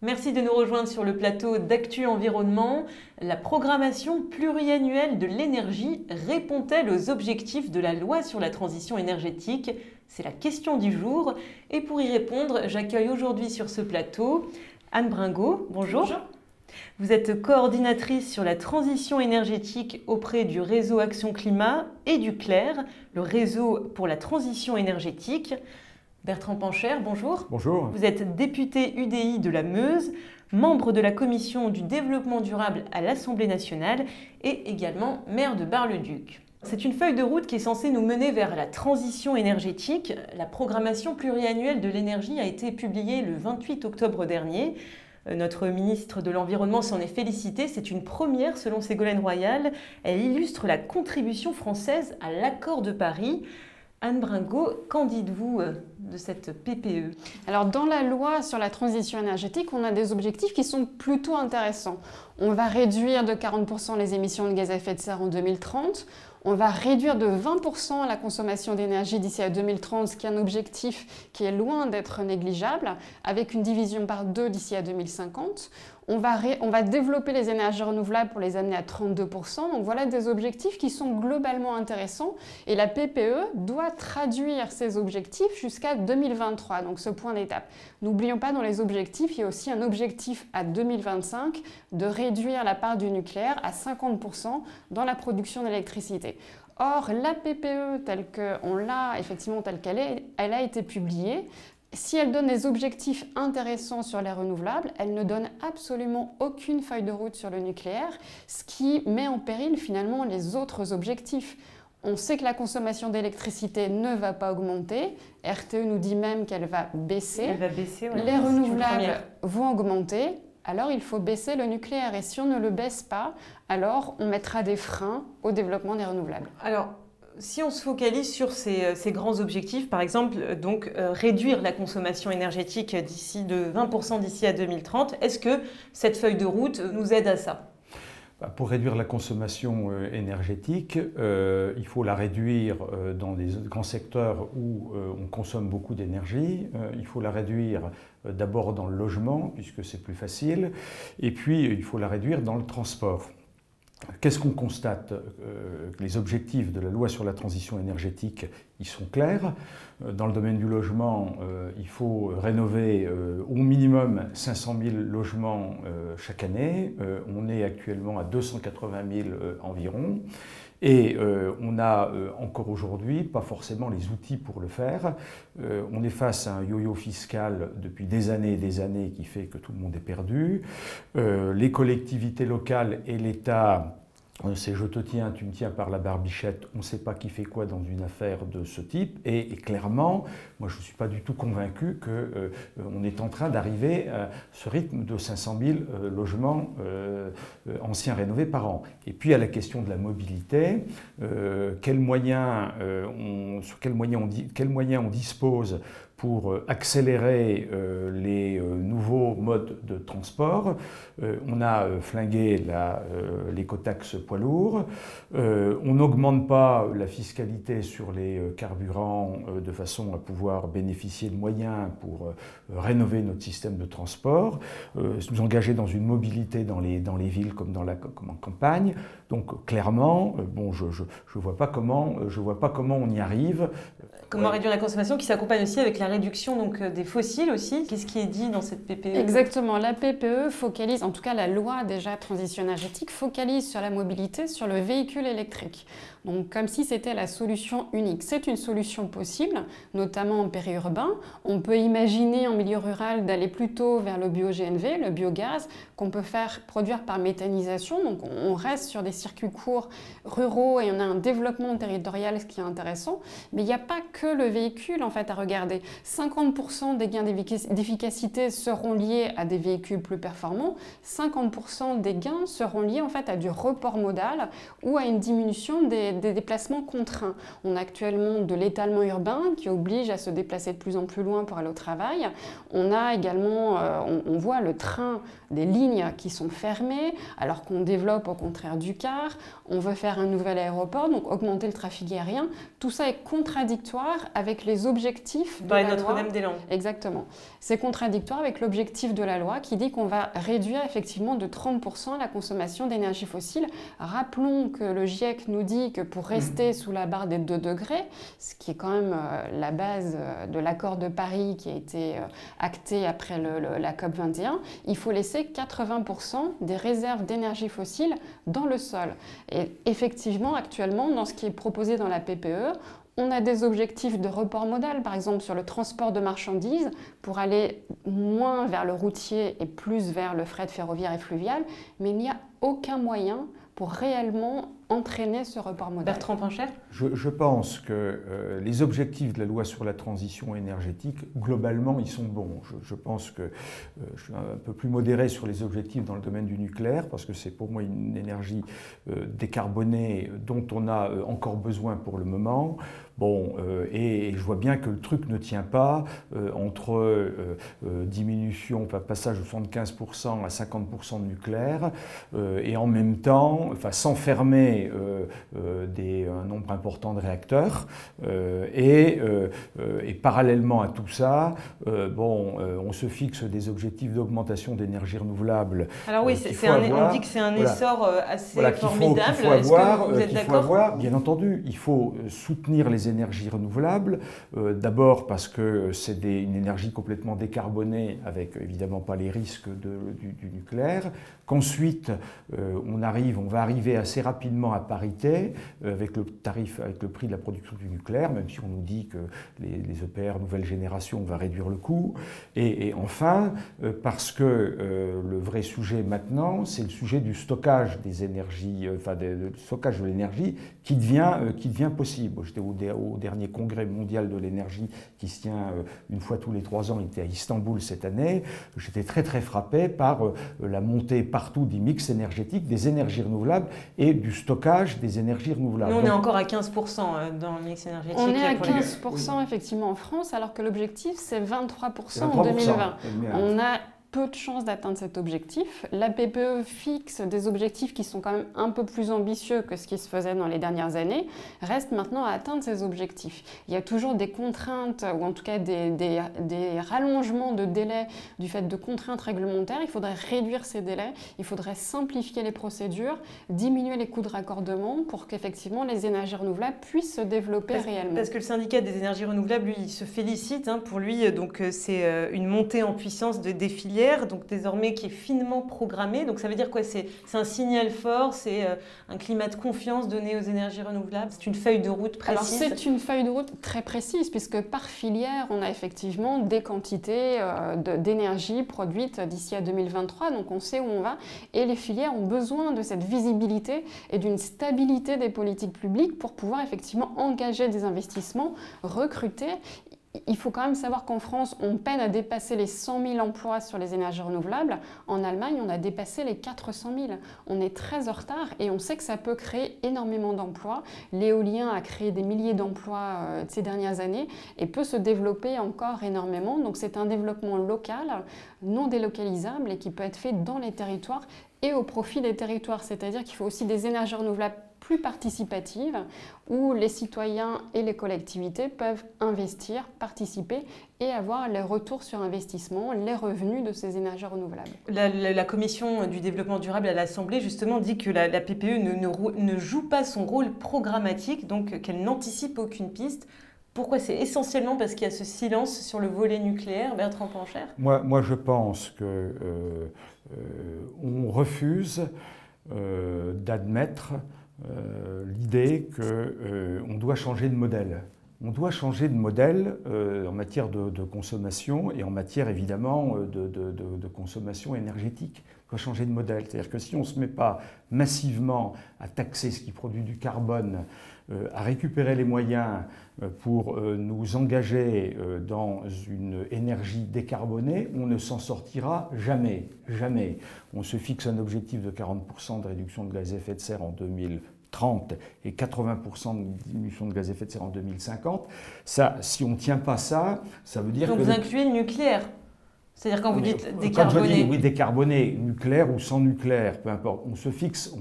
Merci de nous rejoindre sur le plateau d'Actu Environnement. La programmation pluriannuelle de l'énergie répond-elle aux objectifs de la loi sur la transition énergétique? C'est la question du jour. Et pour y répondre, j'accueille aujourd'hui sur ce plateau Anne Bringot. Bonjour. Bonjour. Vous êtes coordinatrice sur la transition énergétique auprès du réseau Action Climat et du CLER, le réseau pour la transition énergétique. Bertrand Pancher, bonjour. Bonjour. Vous êtes député UDI de la Meuse, membre de la commission du développement durable à l'Assemblée nationale et également maire de Bar-le-Duc. C'est une feuille de route qui est censée nous mener vers la transition énergétique. La programmation pluriannuelle de l'énergie a été publiée le 28 octobre dernier. Notre ministre de l'Environnement s'en est félicité. C'est une première selon Ségolène Royal. Elle illustre la contribution française à l'accord de Paris. Anne Bringot, qu'en dites-vous de cette PPE? Alors dans la loi sur la transition énergétique, on a des objectifs qui sont plutôt intéressants. On va réduire de 40% les émissions de gaz à effet de serre en 2030. On va réduire de 20% la consommation d'énergie d'ici à 2030, ce qui est un objectif qui est loin d'être négligeable, avec une division par 2 d'ici à 2050. On va développer les énergies renouvelables pour les amener à 32%. Donc voilà des objectifs qui sont globalement intéressants. Et la PPE doit traduire ces objectifs jusqu'à 2023, donc ce point d'étape. N'oublions pas, dans les objectifs, il y a aussi un objectif à 2025 de réduire la part du nucléaire à 50% dans la production d'électricité. Or, la PPE telle qu'on l'a, effectivement telle qu'elle est, elle a été publiée. Si elle donne des objectifs intéressants sur les renouvelables, elle ne donne absolument aucune feuille de route sur le nucléaire, ce qui met en péril finalement les autres objectifs. On sait que la consommation d'électricité ne va pas augmenter. RTE nous dit même qu'elle va baisser. Elle va baisser, ouais. Les renouvelables vont augmenter. Alors il faut baisser le nucléaire. Et si on ne le baisse pas, alors on mettra des freins au développement des renouvelables. Alors, si on se focalise sur ces grands objectifs, par exemple, réduire la consommation énergétique de 20% d'ici à 2030, est-ce que cette feuille de route nous aide à ça? Pour réduire la consommation énergétique, il faut la réduire dans des grands secteurs où on consomme beaucoup d'énergie. Il faut la réduire d'abord dans le logement, puisque c'est plus facile, et puis il faut la réduire dans le transport. Qu'est-ce qu'on constate? Les objectifs de la loi sur la transition énergétique, ils sont clairs. Dans le domaine du logement, il faut rénover au minimum 500 000 logements chaque année. On est actuellement à 280 000 environ. Et on n'a encore aujourd'hui pas forcément les outils pour le faire. On est face à un yo-yo fiscal depuis des années et des années qui fait que tout le monde est perdu. Les collectivités locales et l'État, c'est je te tiens, tu me tiens par la barbichette, on ne sait pas qui fait quoi dans une affaire de ce type. Et clairement, moi je ne suis pas du tout convaincu qu'on est en train d'arriver à ce rythme de 500 000 logements anciens rénovés par an. Et puis à la question de la mobilité, quels moyens on dispose pour accélérer les nouveaux modes de transport. On a flingué l'écotaxe poids lourds. On n'augmente pas la fiscalité sur les carburants de façon à pouvoir bénéficier de moyens pour rénover notre système de transport, nous engager dans une mobilité dans les villes comme en campagne. Donc clairement, bon, je vois pas comment on y arrive. Comment réduire la consommation qui s'accompagne aussi avec la réduction donc, des fossiles aussi. Qu'est-ce qui est dit dans cette PPE? Exactement, la PPE focalise, en tout cas la loi déjà transition énergétique, focalise sur la mobilité, sur le véhicule électrique. Donc comme si c'était la solution unique. C'est une solution possible, notamment en périurbain. On peut imaginer en milieu rural d'aller plutôt vers le bio-GNV, le biogaz, qu'on peut faire produire par méthanisation. Donc on reste sur des circuits courts ruraux et on a un développement territorial, ce qui est intéressant. Mais il n'y a pas que le véhicule en fait à regarder. 50% des gains d'efficacité seront liés à des véhicules plus performants. 50% des gains seront liés en fait à du report modal ou à une diminution des des déplacements contraints. On a actuellement de l'étalement urbain qui oblige à se déplacer de plus en plus loin pour aller au travail. On a également, on voit le train, des lignes qui sont fermées, alors qu'on développe au contraire du car. On veut faire un nouvel aéroport, donc augmenter le trafic aérien. Tout ça est contradictoire avec les objectifs de la loi. Notre-Dame-des-Landes. Exactement. C'est contradictoire avec l'objectif de la loi qui dit qu'on va réduire effectivement de 30% la consommation d'énergie fossile. Rappelons que le GIEC nous dit que pour rester sous la barre des 2 degrés, ce qui est quand même la base de l'accord de Paris qui a été acté après la COP21, il faut laisser 80% des réserves d'énergie fossile dans le sol. Et effectivement, actuellement, dans ce qui est proposé dans la PPE, on a des objectifs de report modal, par exemple sur le transport de marchandises, pour aller moins vers le routier et plus vers le fret ferroviaire et fluvial, mais il n'y a aucun moyen pour réellement entraîner ce report modal. Bertrand Pincher ? Je pense que les objectifs de la loi sur la transition énergétique, globalement, ils sont bons. Je pense que je suis un peu plus modéré sur les objectifs dans le domaine du nucléaire, parce que c'est pour moi une énergie décarbonée dont on a encore besoin pour le moment. Bon, et je vois bien que le truc ne tient pas entre diminution, passage de 75% à 50% de nucléaire, et en même temps, sans fermer un nombre important de réacteurs. Et parallèlement à tout ça, on se fixe des objectifs d'augmentation d'énergie renouvelable. Alors oui, on dit que c'est un essor assez formidable. Qu'il faut avoir, bien entendu, il faut soutenir les énergies renouvelables. D'abord parce que c'est une énergie complètement décarbonée, avec évidemment pas les risques du nucléaire. Qu'ensuite, on va arriver assez rapidement à parité avec le prix de la production du nucléaire, même si on nous dit que les EPR nouvelle génération va réduire le coût. Et enfin, parce que le vrai sujet maintenant, c'est le sujet du stockage des énergies, du stockage de l'énergie qui devient possible. J'étais au dernier congrès mondial de l'énergie qui se tient une fois tous les 3 ans, il était à Istanbul cette année. J'étais très très frappé par la montée partout des mix énergétiques, des énergies renouvelables et du stockage des énergies renouvelables. Nous, on est encore à 15% dans le mix énergétique. On est à 15% effectivement en France, alors que l'objectif, c'est 23% en 2020. On a peu de chances d'atteindre cet objectif. La PPE fixe des objectifs qui sont quand même un peu plus ambitieux que ce qui se faisait dans les dernières années. Reste maintenant à atteindre ces objectifs. Il y a toujours des contraintes, ou en tout cas des rallongements de délais du fait de contraintes réglementaires. Il faudrait réduire ces délais, il faudrait simplifier les procédures, diminuer les coûts de raccordement pour qu'effectivement les énergies renouvelables puissent se développer réellement. Parce que le syndicat des énergies renouvelables, lui, il se félicite. Pour lui, donc c'est une montée en puissance des filières, donc désormais qui est finement programmée. Donc ça veut dire quoi? C'est un signal fort, c'est un climat de confiance donné aux énergies renouvelables. C'est une feuille de route précise. Alors c'est une feuille de route très précise, puisque par filière, on a effectivement des quantités d'énergie produites d'ici à 2023, donc on sait où on va. Et les filières ont besoin de cette visibilité et d'une stabilité des politiques publiques pour pouvoir effectivement engager des investissements, recruter. Il faut quand même savoir qu'en France, on peine à dépasser les 100 000 emplois sur les énergies renouvelables. En Allemagne, on a dépassé les 400 000. On est très en retard et on sait que ça peut créer énormément d'emplois. L'éolien a créé des milliers d'emplois ces dernières années et peut se développer encore énormément. Donc c'est un développement local, non délocalisable et qui peut être fait dans les territoires et au profit des territoires. C'est-à-dire qu'il faut aussi des énergies renouvelables plus participative, où les citoyens et les collectivités peuvent investir, participer et avoir les retours sur investissement, les revenus de ces énergies renouvelables. La Commission du développement durable à l'Assemblée, justement, dit que la PPE ne joue pas son rôle programmatique, donc qu'elle n'anticipe aucune piste. Pourquoi? C'est essentiellement parce qu'il y a ce silence sur le volet nucléaire, Bertrand Pincher? Moi, je pense qu'on refuse d'admettre l'idée qu'on doit changer de modèle. On doit changer de modèle en matière de consommation et en matière évidemment de consommation énergétique. On doit changer de modèle. C'est-à-dire que si on ne se met pas massivement à taxer ce qui produit du carbone, à récupérer les moyens pour nous engager dans une énergie décarbonée, on ne s'en sortira jamais. Jamais. On se fixe un objectif de 40% de réduction de gaz à effet de serre en 2030. 2030 et 80% de diminution de gaz à effet de serre en 2050, ça, si on ne tient pas ça, ça veut dire donc que... vous incluez le nucléaire? C'est-à-dire quand vous dites décarboner. Quand je dis oui, décarboner, nucléaire ou sans nucléaire, peu importe, on se fixe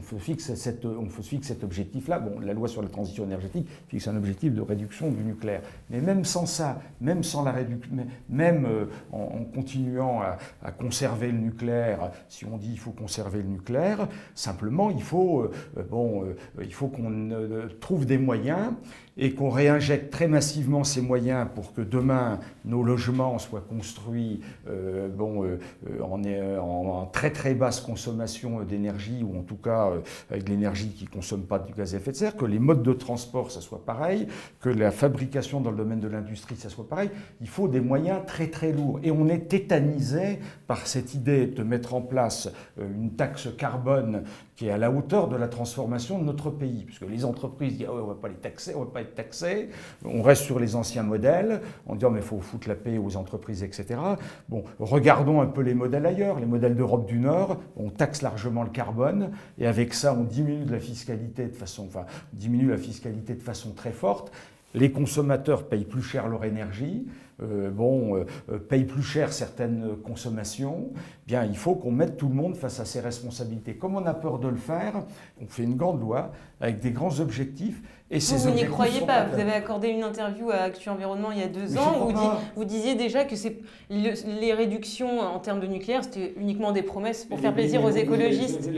cet objectif-là. Bon, la loi sur la transition énergétique fixe un objectif de réduction du nucléaire. Mais même sans ça, même sans la réduction, même en continuant à conserver le nucléaire, si on dit il faut conserver le nucléaire, simplement il faut qu'on trouve des moyens et qu'on réinjecte très massivement ces moyens pour que demain nos logements soient construits en très très basse consommation d'énergie, ou en tout cas avec de l'énergie qui ne consomme pas du gaz à effet de serre, que les modes de transport ça soit pareil, que la fabrication dans le domaine de l'industrie ça soit pareil. Il faut des moyens très très lourds. Et on est tétanisé par cette idée de mettre en place une taxe carbone qui est à la hauteur de la transformation de notre pays. Puisque les entreprises disent oh, on ne va pas les taxer, on ne va pas être taxés. On reste sur les anciens modèles, on dit oh, mais il faut foutre la paix aux entreprises, etc. Bon, regardons un peu les modèles ailleurs, les modèles d'Europe du Nord, on taxe largement le carbone, et avec ça on diminue la fiscalité de façon très forte. Les consommateurs payent plus cher leur énergie, payent plus cher certaines consommations. Bien, il faut qu'on mette tout le monde face à ses responsabilités. Comme on a peur de le faire, on fait une grande loi avec des grands objectifs. Et vous n'y croyez pas. Vous avez accordé une interview à Actu Environnement il y a 2 ans où vous disiez déjà que les réductions en termes de nucléaire, c'était uniquement des promesses pour faire plaisir aux écologistes.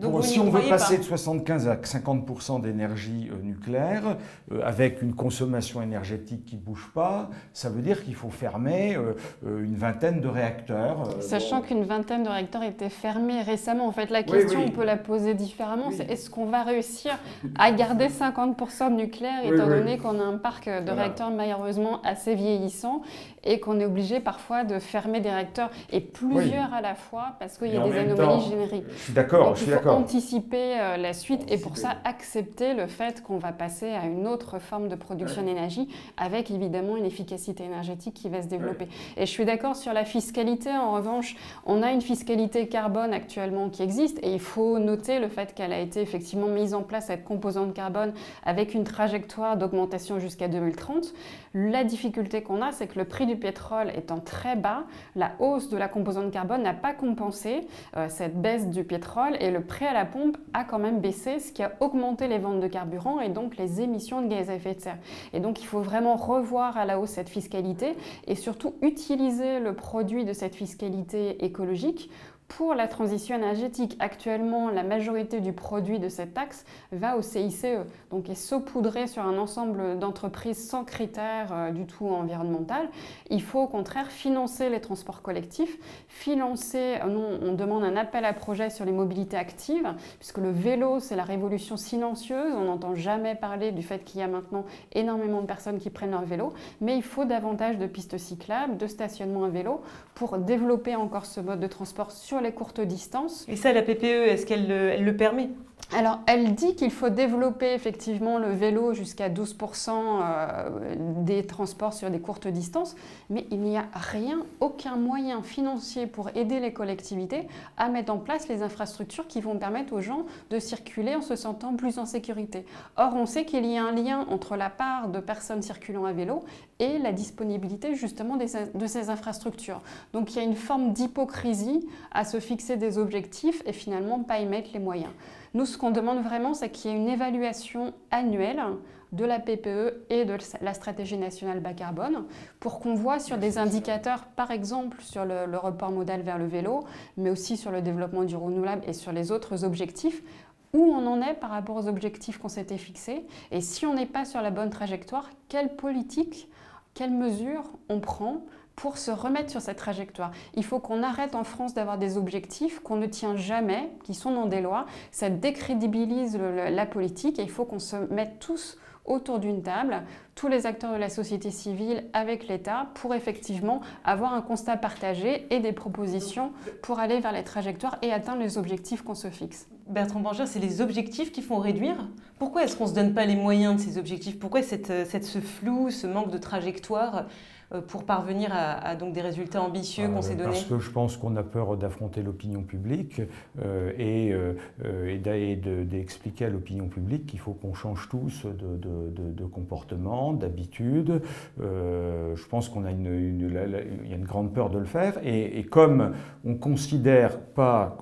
Donc si on veut passer de 75 à 50% d'énergie nucléaire, avec une consommation énergétique qui ne bouge pas, ça veut dire qu'il faut fermer une vingtaine de réacteurs. Sachant qu'une vingtaine de réacteurs étaient fermés récemment. En fait, la question, on peut la poser différemment. C'est est-ce qu'on va réussir à garder 50% de nucléaire, étant donné qu'on a un parc de réacteurs malheureusement assez vieillissant et qu'on est obligé parfois de fermer des réacteurs et plusieurs à la fois parce qu'il y a des anomalies génériques. Je suis d'accord. Il faut anticiper la suite et pour ça accepter le fait qu'on va passer à une autre forme de production d'énergie avec évidemment une efficacité énergétique qui va se développer. Et je suis d'accord sur la fiscalité. En revanche, on a une fiscalité carbone actuellement qui existe et il faut noter le fait qu'elle a été effectivement mise en place, cette composante carbone, avec une trajectoire d'augmentation jusqu'à 2030. La difficulté qu'on a, c'est que le prix du pétrole étant très bas, la hausse de la composante carbone n'a pas compensé cette baisse du pétrole et le prix à la pompe a quand même baissé, ce qui a augmenté les ventes de carburant et donc les émissions de gaz à effet de serre. Et donc il faut vraiment revoir à la hausse cette fiscalité et surtout utiliser le produit de cette fiscalité écologique pour la transition énergétique. Actuellement, la majorité du produit de cette taxe va au CICE, donc est saupoudré sur un ensemble d'entreprises sans critères du tout environnemental. Il faut au contraire financer les transports collectifs, on demande un appel à projet sur les mobilités actives, puisque le vélo, c'est la révolution silencieuse. On n'entend jamais parler du fait qu'il y a maintenant énormément de personnes qui prennent leur vélo, mais il faut davantage de pistes cyclables, de stationnement à vélo, pour développer encore ce mode de transport sur les courtes distances. Et ça, la PPE, est-ce qu'elle le permet ? Alors, elle dit qu'il faut développer effectivement le vélo jusqu'à 12% des transports sur des courtes distances, mais il n'y a aucun moyen financier pour aider les collectivités à mettre en place les infrastructures qui vont permettre aux gens de circuler en se sentant plus en sécurité. Or, on sait qu'il y a un lien entre la part de personnes circulant à vélo et la disponibilité justement de ces infrastructures. Donc, il y a une forme d'hypocrisie à se fixer des objectifs et finalement pas y mettre les moyens. Nous, ce qu'on demande vraiment, c'est qu'il y ait une évaluation annuelle de la PPE et de la stratégie nationale bas carbone pour qu'on voit sur des indicateurs, par exemple sur le report modal vers le vélo, mais aussi sur le développement du renouvelable et sur les autres objectifs, où on en est par rapport aux objectifs qu'on s'était fixés. Et si on n'est pas sur la bonne trajectoire, quelle politique, quelles mesures on prend pour se remettre sur cette trajectoire. Il faut qu'on arrête en France d'avoir des objectifs qu'on ne tient jamais, qui sont dans des lois. Ça décrédibilise la politique et il faut qu'on se mette tous autour d'une table, tous les acteurs de la société civile avec l'État, pour effectivement avoir un constat partagé et des propositions pour aller vers les trajectoires et atteindre les objectifs qu'on se fixe. Bertrand Bangère, c'est les objectifs qui font réduire. Pourquoi est-ce qu'on ne se donne pas les moyens de ces objectifs? Pourquoi ce flou, ce manque de trajectoire pour parvenir à donc des résultats ambitieux qu'on s'est donnés? Parce que je pense qu'on a peur d'affronter l'opinion publique et d'expliquer à l'opinion publique qu'il faut qu'on change tous de comportement, d'habitude. Je pense qu'on a il y a une grande peur de le faire et comme on ne considère pas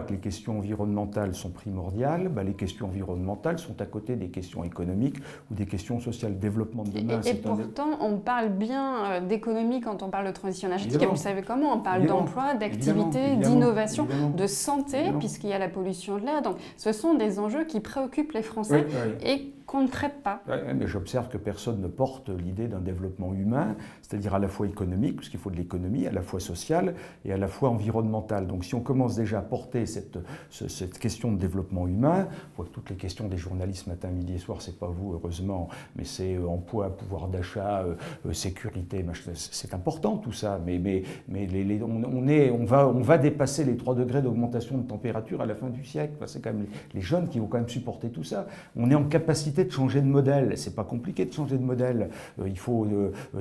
que les questions environnementales sont primordiales, les questions environnementales sont à côté des questions économiques ou des questions sociales. Le développement de demain, et pourtant, on parle bien d'économie quand on parle de transition énergétique. Et vous savez comment? On parle d'emploi, d'activité, d'innovation, de santé, puisqu'il y a la pollution de l'air. Donc, ce sont des enjeux qui préoccupent les Français et qu'on ne traite pas. Mais j'observe que personne ne porte l'idée d'un développement humain, c'est-à-dire à la fois économique, parce qu'il faut de l'économie, à la fois sociale et à la fois environnementale. Donc si on commence déjà à porter cette question de développement humain, on voit que toutes les questions des journalistes matin, midi et soir, c'est pas vous heureusement, mais c'est emploi, pouvoir d'achat, sécurité, c'est important tout ça, mais on va dépasser les 3 degrés d'augmentation de température à la fin du siècle. Enfin, c'est quand même les jeunes qui vont quand même supporter tout ça. On est en capacité de changer de modèle, c'est pas compliqué de changer de modèle. Il faut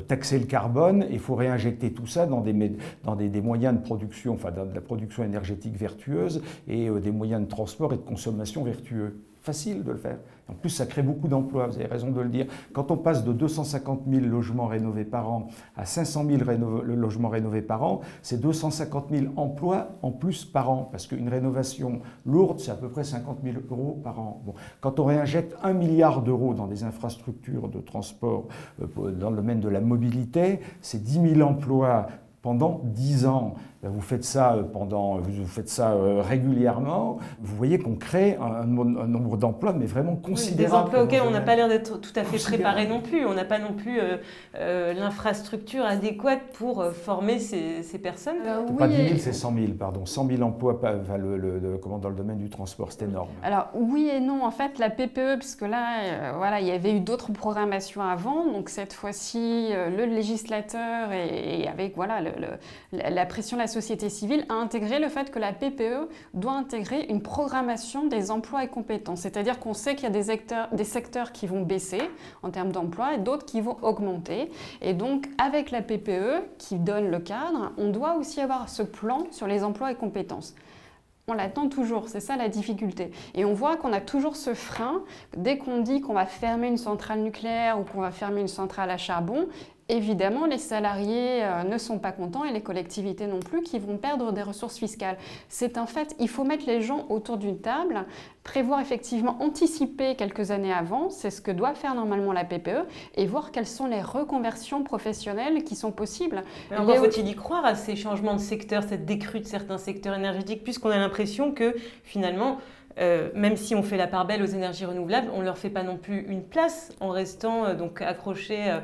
taxer le carbone, il faut réinjecter tout ça dans des moyens de production, enfin dans de la production énergétique vertueuse et des moyens de transport et de consommation vertueux. Facile de le faire. En plus, ça crée beaucoup d'emplois, vous avez raison de le dire. Quand on passe de 250 000 logements rénovés par an à 500 000 logements rénovés par an, c'est 250 000 emplois en plus par an, parce qu'une rénovation lourde, c'est à peu près 50 000 € par an. Bon. Quand on réinjecte 1 milliard d'euros dans des infrastructures de transport dans le domaine de la mobilité, c'est 10 000 emplois pendant 10 ans. Vous faites ça régulièrement, vous voyez qu'on crée un nombre d'emplois, mais vraiment considérable. Des emplois auxquels on n'a pas l'air d'être tout à fait préparé non plus. On n'a pas non plus l'infrastructure adéquate pour former ces personnes. Pas 10 000, c'est 100 000, pardon. 100 000 emplois dans le domaine du transport, c'est énorme. Alors oui et non, en fait, la PPE, puisque là, il y avait eu d'autres programmations avant, donc cette fois-ci, le législateur et avec la pression de la société civile a intégré le fait que la PPE doit intégrer une programmation des emplois et compétences. C'est-à-dire qu'on sait qu'il y a des secteurs qui vont baisser en termes d'emploi et d'autres qui vont augmenter. Et donc, avec la PPE qui donne le cadre, on doit aussi avoir ce plan sur les emplois et compétences. On l'attend toujours, c'est ça la difficulté. Et on voit qu'on a toujours ce frein. Dès qu'on dit qu'on va fermer une centrale nucléaire ou qu'on va fermer une centrale à charbon, évidemment, les salariés ne sont pas contents et les collectivités non plus qui vont perdre des ressources fiscales. C'est un fait, il faut mettre les gens autour d'une table, prévoir effectivement, anticiper quelques années avant, c'est ce que doit faire normalement la PPE, et voir quelles sont les reconversions professionnelles qui sont possibles. Mais encore faut-il y croire à ces changements de secteur, cette décrue de certains secteurs énergétiques, puisqu'on a l'impression que finalement, même si on fait la part belle aux énergies renouvelables, on ne leur fait pas non plus une place en restant donc accrochés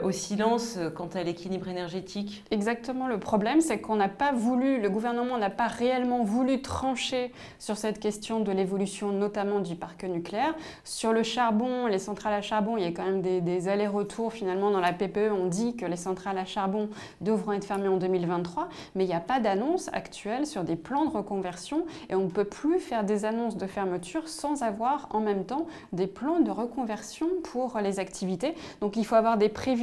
au silence quant à l'équilibre énergétique. Exactement, le problème c'est qu'on n'a pas voulu, le gouvernement n'a pas réellement voulu trancher sur cette question de l'évolution notamment du parc nucléaire. Sur le charbon, les centrales à charbon, il y a quand même des allers-retours finalement dans la PPE, on dit que les centrales à charbon devront être fermées en 2023, mais il n'y a pas d'annonce actuelle sur des plans de reconversion et on ne peut plus faire des annonces de fermeture sans avoir en même temps des plans de reconversion pour les activités. Donc il faut avoir des prévisions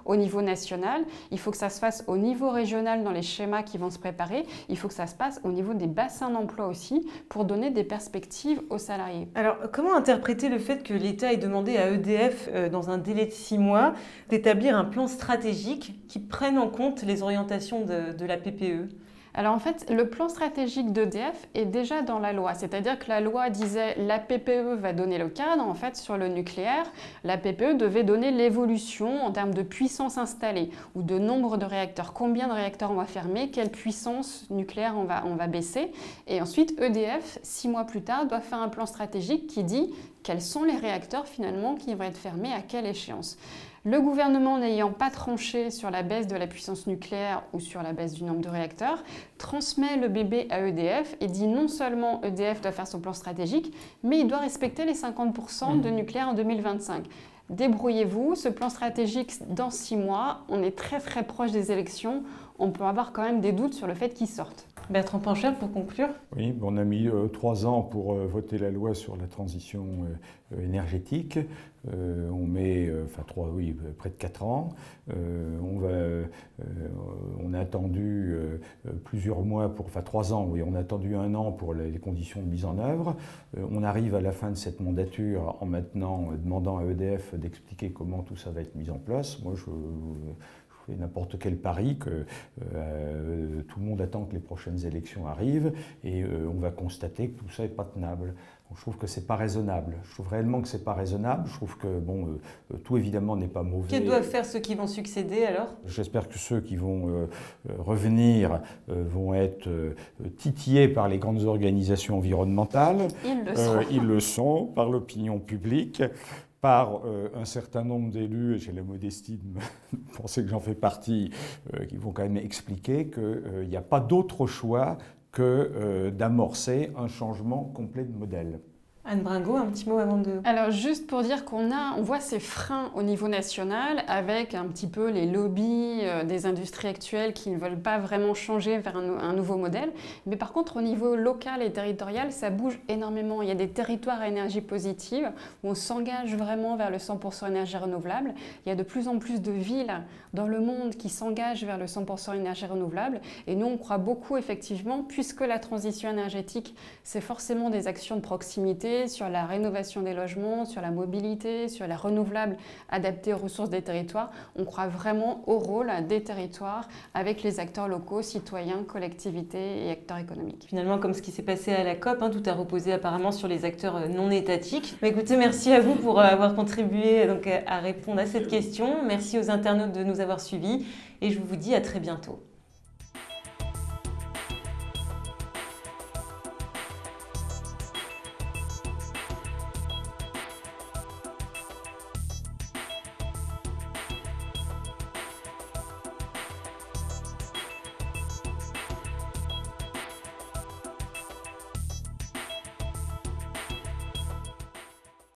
au niveau national, il faut que ça se fasse au niveau régional dans les schémas qui vont se préparer, il faut que ça se passe au niveau des bassins d'emploi aussi pour donner des perspectives aux salariés. Alors comment interpréter le fait que l'État ait demandé à EDF dans un délai de 6 mois d'établir un plan stratégique qui prenne en compte les orientations de la PPE ? Alors en fait, le plan stratégique d'EDF est déjà dans la loi, c'est-à-dire que la loi disait la PPE va donner le cadre, en fait sur le nucléaire, la PPE devait donner l'évolution en termes de puissance installée ou de nombre de réacteurs, combien de réacteurs on va fermer, quelle puissance nucléaire on va baisser, et ensuite EDF, 6 mois plus tard, doit faire un plan stratégique qui dit quels sont les réacteurs finalement qui vont être fermés à quelle échéance. Le gouvernement n'ayant pas tranché sur la baisse de la puissance nucléaire ou sur la baisse du nombre de réacteurs, transmet le bébé à EDF et dit non seulement EDF doit faire son plan stratégique, mais il doit respecter les 50% de nucléaire en 2025. Débrouillez-vous, ce plan stratégique dans 6 mois, on est très très proche des élections, on peut avoir quand même des doutes sur le fait qu'il sorte. Bertrand Pancher, pour conclure. Oui, on a mis 3 ans pour voter la loi sur la transition énergétique. On met, près de 4 ans. On a attendu plusieurs mois, 3 ans, oui, on a attendu 1 an pour les conditions de mise en œuvre. On arrive à la fin de cette mandature en maintenant demandant à EDF d'expliquer comment tout ça va être mis en place. Moi, je fais n'importe quel pari que tout le monde attend que les prochaines élections arrivent et on va constater que tout ça n'est pas tenable. Donc, je trouve que c'est pas raisonnable. Je trouve réellement que c'est pas raisonnable. Je trouve que tout évidemment n'est pas mauvais. Que doivent faire ceux qui vont succéder alors? J'espère que ceux qui vont revenir vont être titillés par les grandes organisations environnementales. Ils le sont par l'opinion publique, par un certain nombre d'élus, et j'ai la modestie de penser que j'en fais partie, qui vont quand même expliquer qu'il n'y a pas d'autre choix que d'amorcer un changement complet de modèle. Anne Bringot, un petit mot avant de... Alors juste pour dire qu'on voit ces freins au niveau national avec un petit peu les lobbies des industries actuelles qui ne veulent pas vraiment changer vers un nouveau modèle. Mais par contre au niveau local et territorial, ça bouge énormément. Il y a des territoires à énergie positive où on s'engage vraiment vers le 100% énergie renouvelable. Il y a de plus en plus de villes dans le monde qui s'engagent vers le 100% énergie renouvelable. Et nous on croit beaucoup effectivement, puisque la transition énergétique c'est forcément des actions de proximité, sur la rénovation des logements, sur la mobilité, sur les renouvelables adaptés aux ressources des territoires. On croit vraiment au rôle des territoires avec les acteurs locaux, citoyens, collectivités et acteurs économiques. Finalement, comme ce qui s'est passé à la COP, tout a reposé apparemment sur les acteurs non étatiques. Mais écoutez, merci à vous pour avoir contribué à répondre à cette question. Merci aux internautes de nous avoir suivis et je vous dis à très bientôt.